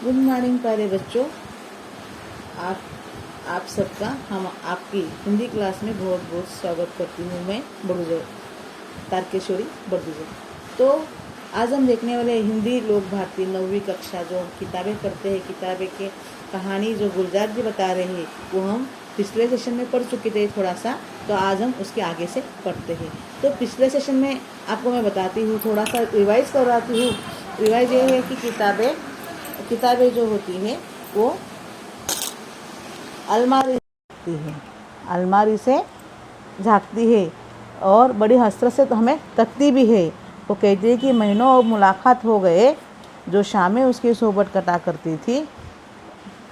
Good morning प्यारे बच्चों। आप आप सबका हम आपकी हिंदी क्लास में बहुत बहुत स्वागत करती हूँ। मैं बड़ूजा तारकेश्वरी बड़ूजा। तो आज हम देखने वाले हिंदी लोक भारती 9वीं कक्षा जो किताबें पढ़ते हैं, किताबें के कहानी जो गुलजार जी बता रहे हैं वो हम पिछले सेशन में पढ़ चुके थे थोड़ा सा। तो आज हम उसके आगे से पढ़ते हैं। तो पिछले सेशन में आपको मैं बताती हूँ, थोड़ा सा रिवाइज करवाती हूँ। रिवाइज ये है कि किताबें जो होती हैं वो अलमारी झाँकती है, अलमारी से झाँकती है और बड़ी हसरत से तो हमें तकती भी है। वो कहती है कि महीनों अब मुलाकात हो गए, जो शामें उसकी सोबत कटा करती थी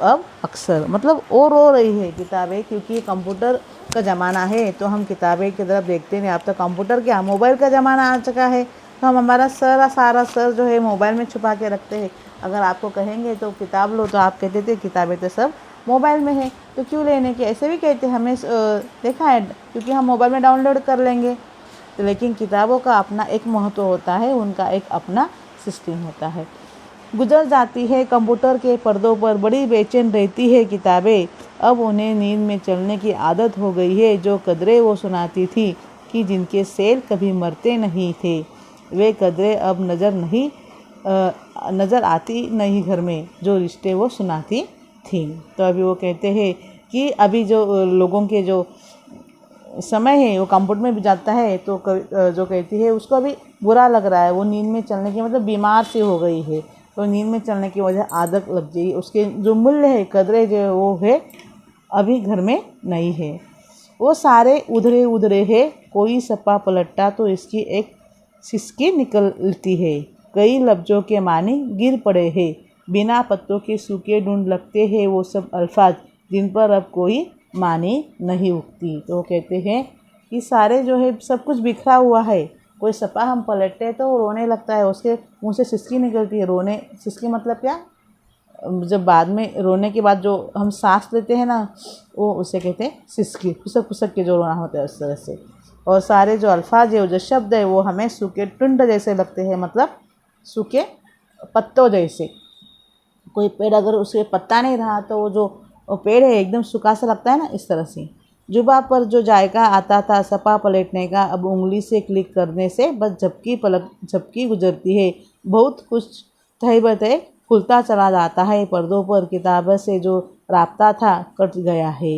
अब अक्सर, मतलब वो रो रही है किताबें, क्योंकि कंप्यूटर का ज़माना है तो हम किताबें की तरफ देखते नहीं। अब तो कंप्यूटर क्या, मोबाइल का ज़माना आ चुका है तो हम हमारा सारा सर जो है मोबाइल में छुपा के रखते हैं। अगर आपको कहेंगे तो किताब लो तो आप कहते थे किताबें तो सब मोबाइल में है तो क्यों लेने की, ऐसे भी कहते हमें देखा है, क्योंकि हम मोबाइल में डाउनलोड कर लेंगे। तो लेकिन किताबों का अपना एक महत्व होता है, उनका एक अपना सिस्टम होता है। गुजर जाती है कंप्यूटर के पर्दों पर, बड़ी बेचैन रहती है किताबें। अब उन्हें नींद में चलने की आदत हो गई है। जो कदरें वो सुनाती थी कि जिनके सेल कभी मरते नहीं थे, वे कदरें अब नज़र आती नहीं घर में, जो रिश्ते वो सुनाती थी। तो अभी वो कहते हैं कि अभी जो लोगों के जो समय है वो कंप्यूटर में भी जाता है तो जो कहती है उसको अभी बुरा लग रहा है। वो नींद में चलने की, मतलब बीमार सी हो गई है तो नींद में चलने की वजह आदत लग गई, उसके जो मूल्य है, कदरें जो वो है अभी घर में नहीं है। वो सारे उधरे है, कोई सपा पलटता तो इसकी एक सिसकी निकलती है। कई लफ्ज़ों के मानी गिर पड़े हैं, बिना पत्तों के सूखे ढूंढ लगते हैं वो सब अल्फाज जिन पर अब कोई मानी नहीं उगती। तो कहते हैं कि सारे जो है सब कुछ बिखरा हुआ है, कोई सपा हम पलटते हैं तो रोने लगता है, उसके मुंह से सिसकी निकलती है। रोने, सिसकी मतलब क्या, जब बाद में रोने के बाद जो हम सांस लेते हैं ना, वो उसे कहते हैं सिसकी, खुसक खुसक के जो रोना होता है उस तरह से। और सारे जो अल्फाज है, जो शब्द है, वो हमें सूखे टुंड जैसे लगते हैं, मतलब सूखे पत्तों जैसे। कोई पेड़ अगर उसके पत्ता नहीं रहा तो वो जो पेड़ है एकदम सूखा सा लगता है ना, इस तरह से। जुबा पर जो जायका आता था सपा पलटने का, अब उंगली से क्लिक करने से बस झपकी गुजरती है। बहुत कुछ तय बतय खुलता चला जाता है, पर्दों पर किताबों से जो राब्ता था कट गया है।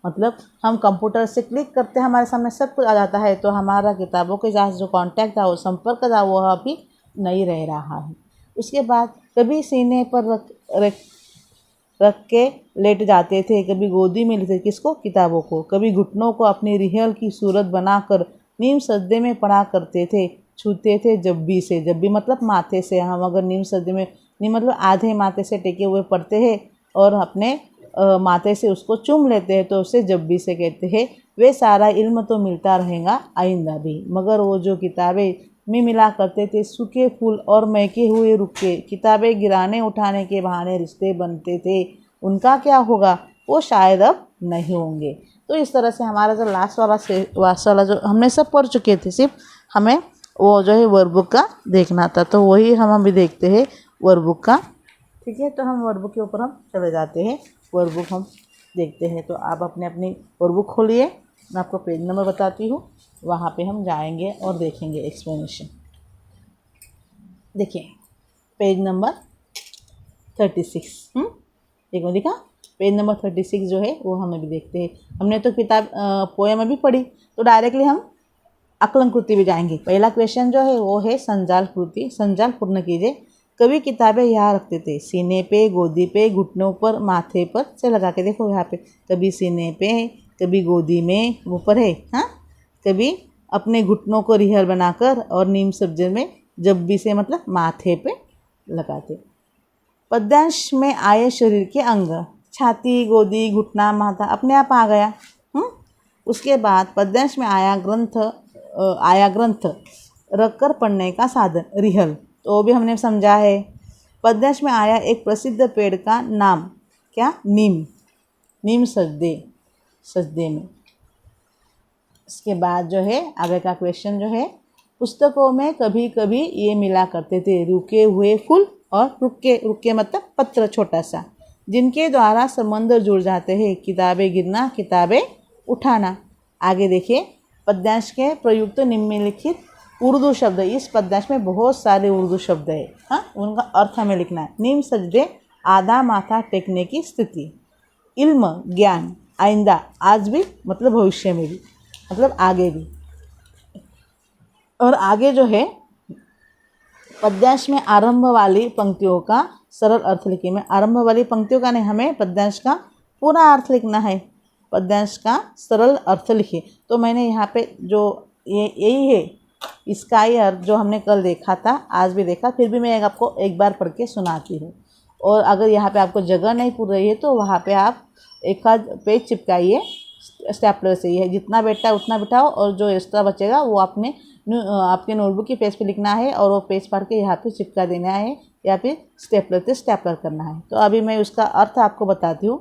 मतलब हम कंप्यूटर से क्लिक करते हैं, हमारे सामने सब कुछ आ जाता है, तो हमारा किताबों के साथ जो कांटेक्ट था, वो संपर्क था, वो अभी नहीं रह रहा है। उसके बाद कभी सीने पर रख के लेट जाते थे, कभी गोदी में लेते, किसको, किताबों को, कभी घुटनों को अपनी रिहल की सूरत बनाकर नीम सजदे में पढ़ा करते थे। छूते थे जब्बी से, जब्बी मतलब माथे से। हम अगर नीम सजदे में, नीम मतलब आधे माथे से टेके हुए पढ़ते हैं और अपने माथे से उसको चूम लेते हैं तो उसे जब्बी से कहते हैं। वे सारा इल्म तो मिलता रहेगा आइंदा भी, मगर वो जो किताबें में मिला करते थे सूखे फूल और महके हुए रुखे, किताबें गिराने उठाने के बहाने रिश्ते बनते थे, उनका क्या होगा, वो शायद अब नहीं होंगे। तो इस तरह से हमारा जो लास्ट वाला जो हमने सब पढ़ चुके थे, सिर्फ हमें वो जो है वर्कबुक का देखना था, तो वही हम अभी देखते हैं वर्कबुक का। ठीक है, तो हम वर्कबुक के ऊपर हम चले जाते हैं, वर्कबुक हम देखते हैं। तो आप अपने अपनी वर्कबुक खोलिए, मैं आपको पेज नंबर बताती हूँ, वहाँ पे हम जाएंगे और देखेंगे एक्सप्लेनेशन। देखिए पेज नंबर 36, एक दिखा, पेज नंबर 36 जो है वो हम अभी देखते हैं। हमने तो किताब पोएम अभी पढ़ी, तो डायरेक्टली हम आकलन कृति भी जाएंगे। पहला क्वेश्चन जो है वो है संजाल कृति, संजाल पूर्ण कीजिए। कभी किताबें यहाँ रखते थे, सीने पे, गोदी पे, घुटनों पर, माथे पर, से लगा के देखो यहाँ पे, कभी सीने पे, कभी गोदी में, ऊपर है, हाँ, कभी अपने घुटनों को रिहल बनाकर, और नीम सब्जे में जब्बी से मतलब माथे पे लगाते। पद्यांश में आए शरीर के अंग, छाती, गोदी, घुटना, माथा अपने आप आ गया। उसके बाद पद्यांश में आया ग्रंथ रखकर पढ़ने का साधन, रिहल, तो वो भी हमने समझा है। पद्यांश में आया एक प्रसिद्ध पेड़ का नाम, क्या, नीम सजदे में। इसके बाद जो है आगे का क्वेश्चन जो है, पुस्तकों में कभी कभी ये मिला करते थे, रुके हुए फूल और रुक के मतलब पत्र छोटा सा, जिनके द्वारा संबंध जुड़ जाते हैं। किताबें गिरना, किताबें उठाना। आगे देखिए, पद्यांश के प्रयुक्त निम्नलिखित उर्दू शब्द। इस पद्यांश में बहुत सारे उर्दू शब्द है, हाँ, उनका अर्थ हमें लिखना है। नीम सजदे, आधा माथा टेकने की स्थिति। इल्म, ज्ञान। आइंदा, आज भी मतलब भविष्य में भी, मतलब आगे भी। और आगे जो है पद्यांश में आरंभ वाली पंक्तियों का सरल अर्थ लिखिए। मैं आरंभ वाली पंक्तियों का नहीं, हमें पद्यांश का पूरा अर्थ लिखना है। पद्यांश का सरल अर्थ लिखिए। तो मैंने यहाँ पे जो यही है, इसका ही अर्थ जो हमने कल देखा था, आज भी देखा, फिर भी मैं आपको एक बार पढ़ के सुनाती हूँ। और अगर यहाँ पे आपको जगह नहीं पूर रही है तो वहाँ पे आप एक आध पेज चिपकाइए स्टेपलर से। यह जितना बैठा है उतना बिठाओ, और जो एक्स्ट्रा बचेगा वो आपके नोटबुक के पेज पे लिखना है, और वो पेज पढ़ के यहाँ पे चिपका देना है, या फिर स्टेपलर से स्टेपलर करना है। तो अभी मैं उसका अर्थ आपको बताती हूँ।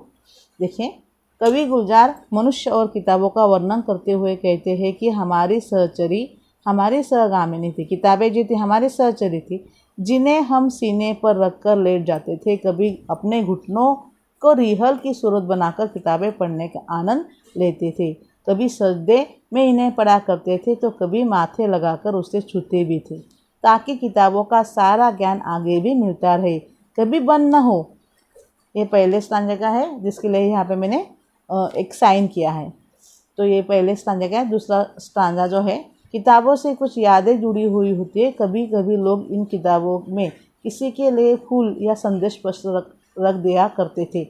देखिए, कवि गुलजार मनुष्य और किताबों का वर्णन करते हुए कहते हैं कि हमारी सहचरी हमारी सहगामिनी थी। किताबें जो थी हमारी सहचरी थी, जिन्हें हम सीने पर रखकर लेट जाते थे। कभी अपने घुटनों को रिहल की सूरत बनाकर किताबें पढ़ने का आनंद लेते थे। कभी सजदे में इन्हें पढ़ा करते थे, तो कभी माथे लगाकर उसे छूते भी थे, ताकि किताबों का सारा ज्ञान आगे भी मिलता रहे, कभी बंद न हो। ये पहले स्टांजा का है, जिसके लिए यहाँ पे मैंने एक साइन किया है। तो ये पहले स्टांजा का है। दूसरा स्टांजा जो है, किताबों से कुछ यादें जुड़ी हुई होती है। कभी कभी लोग इन किताबों में किसी के लिए फूल या संदेश पत्र रख दिया करते थे,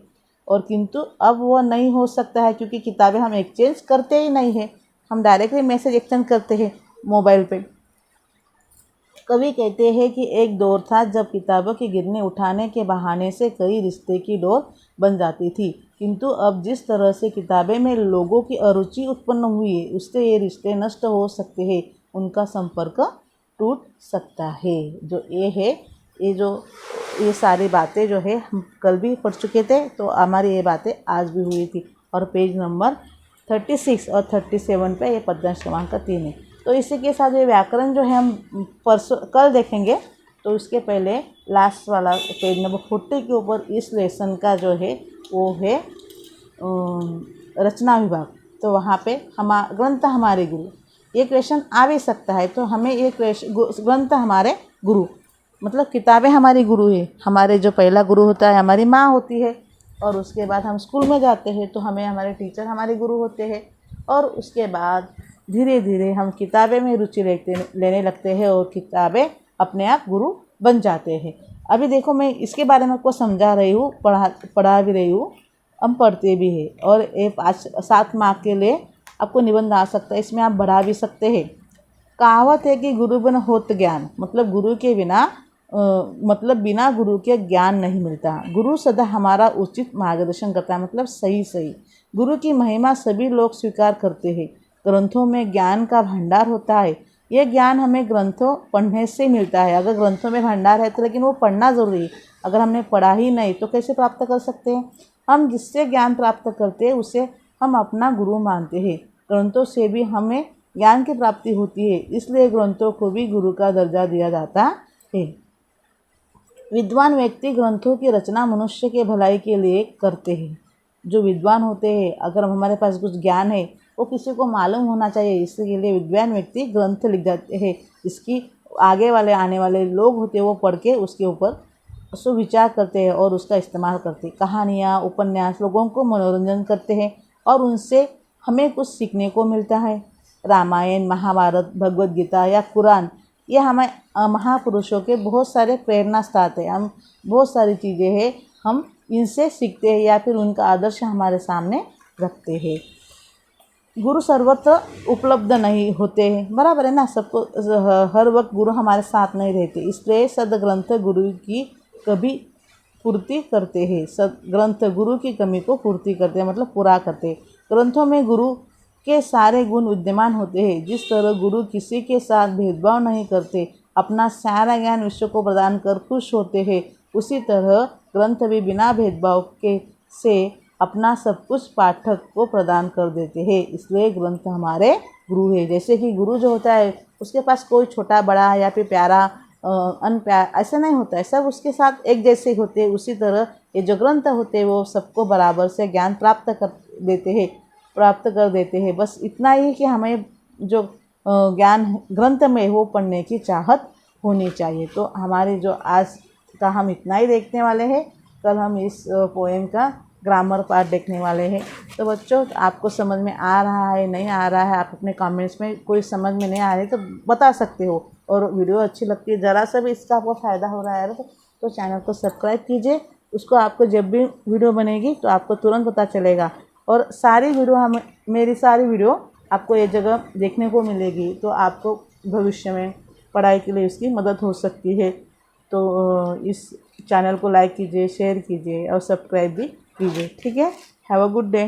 और किंतु अब वह नहीं हो सकता है, क्योंकि किताबें हम एक्सचेंज करते ही नहीं है। हम डायरेक्टली मैसेज एक्सचेंज करते हैं मोबाइल पे। कवि कहते हैं कि एक दौर था जब किताबों के गिरने उठाने के बहाने से कई रिश्ते की डोर बन जाती थी, किंतु अब जिस तरह से किताबें में लोगों की अरुचि उत्पन्न हुई है, उससे ये रिश्ते नष्ट हो सकते हैं, उनका संपर्क टूट सकता है। जो ये है, ये सारी बातें जो है हम कल भी पढ़ चुके थे, तो हमारी ये बातें आज भी हुई थी। और पेज नंबर 36 और 37 पे ये पद्यांश क्रमांक 3 है। तो इसी के साथ ये व्याकरण जो है हम कल देखेंगे। तो उसके पहले लास्ट वाला पेज नंबर 40 के ऊपर इस लेसन का जो है वो है रचना विभाग। तो वहाँ पे ग्रंथ हमारे गुरु, ये क्वेश्चन आ भी सकता है। तो हमें ये ग्रंथ हमारे गुरु, मतलब किताबें हमारी गुरु है। हमारे जो पहला गुरु होता है हमारी माँ होती है, और उसके बाद हम स्कूल में जाते हैं तो हमें हमारे टीचर हमारे गुरु होते हैं, और उसके बाद धीरे धीरे हम किताबें में रुचि लेने लगते हैं, और किताबें अपने आप गुरु बन जाते हैं। अभी देखो, मैं इसके बारे में आपको समझा रही हूँ, पढ़ा भी रही हूँ, हम पढ़ते भी हैं। और ये 5-7 मार्क के लिए आपको निबंध आ सकता है, इसमें आप बढ़ा भी सकते हैं। कहावत है कि गुरु बिन होत ज्ञान, मतलब गुरु के बिना बिना गुरु के ज्ञान नहीं मिलता। गुरु सदा हमारा उचित मार्गदर्शन करता है, मतलब सही। गुरु की महिमा सभी लोग स्वीकार करते हैं। ग्रंथों में ज्ञान का भंडार होता है। यह ज्ञान हमें ग्रंथों पढ़ने से मिलता है। अगर ग्रंथों में भंडार है तो, लेकिन वो पढ़ना ज़रूरी है। अगर हमने पढ़ा ही नहीं तो कैसे प्राप्त कर सकते हैं? हम जिससे ज्ञान प्राप्त करते हैं उसे हम अपना गुरु मानते हैं। ग्रंथों से भी हमें ज्ञान की प्राप्ति होती है, इसलिए ग्रंथों को भी गुरु का दर्जा दिया जाता है। विद्वान व्यक्ति ग्रंथों की रचना मनुष्य के भलाई के लिए करते हैं। जो विद्वान होते हैं, अगर हमारे पास कुछ ज्ञान है वो किसी को मालूम होना चाहिए, इसके लिए विद्वान व्यक्ति ग्रंथ लिख जाते हैं। इसकी आगे वाले आने वाले लोग होते हैं वो पढ़ के उसके ऊपर सुविचार करते हैं और उसका इस्तेमाल करते हैं। कहानियाँ, उपन्यास लोगों को मनोरंजन करते हैं और उनसे हमें कुछ सीखने को मिलता है। रामायण, महाभारत, भगवद गीता या कुरान, ये हमें महापुरुषों के बहुत सारे प्रेरणा स्रोत हैं। हम बहुत सारी चीज़ें हैं हम इनसे सीखते हैं या फिर उनका आदर्श हमारे सामने रखते हैं। गुरु सर्वत्र उपलब्ध नहीं होते हैं, बराबर है ना। सबको हर वक्त गुरु हमारे साथ नहीं रहते, इसलिए सदग्रंथ गुरु की कभी पूर्ति करते हैं। सदग्रंथ गुरु की कमी को पूर्ति करते हैं, मतलब पूरा करते हैं। ग्रंथों में गुरु के सारे गुण विद्यमान होते हैं। जिस तरह गुरु किसी के साथ भेदभाव नहीं करते, अपना सारा ज्ञान विश्व को प्रदान कर खुश होते हैं, उसी तरह ग्रंथ भी बिना भेदभाव के से अपना सब कुछ पाठक को प्रदान कर देते हैं। इसलिए ग्रंथ हमारे गुरु है। जैसे कि गुरु जो होता है उसके पास कोई छोटा बड़ा या फिर प्यारा अनप्यार, ऐसा नहीं होता है। सब उसके साथ एक जैसे ही होते हैं। उसी तरह ये जो ग्रंथ होते हैं वो सबको बराबर से ज्ञान प्राप्त कर देते हैं। बस इतना ही कि हमें जो ज्ञान ग्रंथ में वो पढ़ने की चाहत होनी चाहिए। तो हमारे जो आज का हम इतना ही देखने वाले हैं। कल हम इस पोएम का ग्रामर पार्ट देखने वाले हैं। तो बच्चों, आपको समझ में आ रहा है नहीं आ रहा है, आप अपने कमेंट्स में कोई समझ में नहीं आ रही तो बता सकते हो। और वीडियो अच्छी लगती है, ज़रा सा भी इसका आपको फ़ायदा हो रहा है तो चैनल को सब्सक्राइब कीजिए। उसको आपको जब भी वीडियो बनेगी तो आपको तुरंत पता चलेगा। और सारी वीडियो मेरी सारी वीडियो आपको ये जगह देखने को मिलेगी, तो आपको भविष्य में पढ़ाई के लिए उसकी मदद हो सकती है। तो इस चैनल को लाइक कीजिए, शेयर कीजिए और सब्सक्राइब भी कीजिए। ठीक है, हैव अ गुड डे।